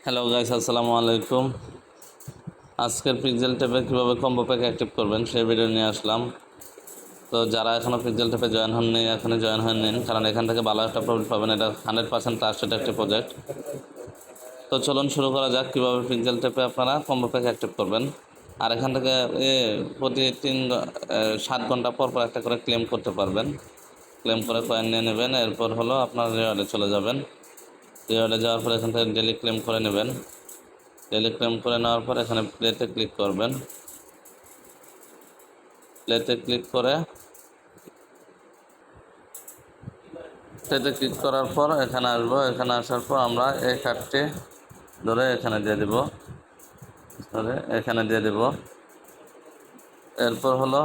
Hello guys, আসসালামু আলাইকুম। আজকের পিক্সেল ট্যাপে কীভাবে কম্বো প্যাক অ্যাক্টিভ করবেন সেই ভিডিও নিয়ে আসলাম। তো যারা এখনও পিক্সেল ট্যাপে জয়েন হননি, এখনই জয়েন হয়ে নিন, কারণ এখান থেকে ভালো একটা প্রফিট পাবেন। এটা 100% ট্রাস্টেড একটি প্রজেক্ট। তো চলুন শুরু করা যাক কীভাবে পিক্সেল ট্যাপে আপনারা কম্বো প্যাক অ্যাক্টিভ করবেন। আর এখান থেকে প্রতি 7 ঘন্টা পর পর একটা করে ক্লেম করতে পারবেন। ক্লেম করে কয়েন নিয়ে নেবেন। এরপর হলো আপনার রিওয়ার্ডে চলে যাবেন। রিওয়ার্ডে যাওয়ার পর এখান থেকে ডেলি ক্লেম করে নেবেন। ডেলি ক্লেম করে নেওয়ার পর এখানে প্লেতে ক্লিক করবেন। প্লেতে ক্লিক করার পর এখানে আসবো। এখানে আসার পর আমরা এই কার্ডটি ধরে এখানে দিয়ে দেব। এরপর হলো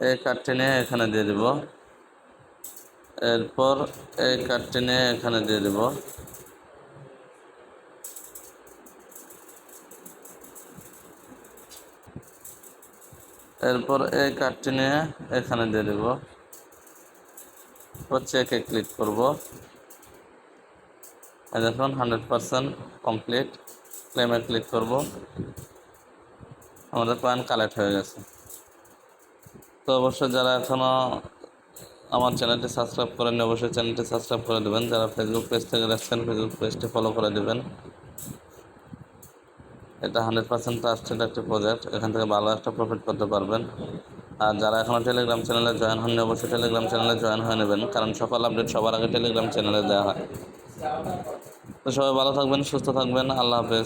এই কার্ডটি নিয়ে এখানে দিয়ে দেব। এরপর এই কার্ডটি নিয়ে এখানে দিয়ে দেব। এরপর এই কার্ডটি নিয়ে এখানে দিয়ে দেব। চেকে ক্লিক করব। দেখুন 100% কমপ্লিট। ক্লেমে ক্লিক করব। আমাদের কয়েন কালেক্ট হয়ে গেছে। তো অবশ্যই যারা এখনও আমার চ্যানেলটি সাবস্ক্রাইব করেননি, অবশ্যই চ্যানেলটি সাবস্ক্রাইব করে দেবেন। যারা ফেসবুক পেজ থেকে দেখছেন, ফেসবুক পেজটি ফলো করে দেবেন। এটা 100% ট্রাস্টেড একটি প্রজেক্ট। এখান থেকে ভালো একটা প্রফিট করতে পারবেন। আর যারা এখনও টেলিগ্রাম চ্যানেলে জয়েন হননি, অবশ্যই টেলিগ্রাম চ্যানেলে জয়েন হয়ে নেবেন, কারণ সকল আপডেট সবার আগে টেলিগ্রাম চ্যানেলে দেওয়া হয়। তো সবাই ভালো থাকবেন, সুস্থ থাকবেন। আল্লাহ হাফেজ।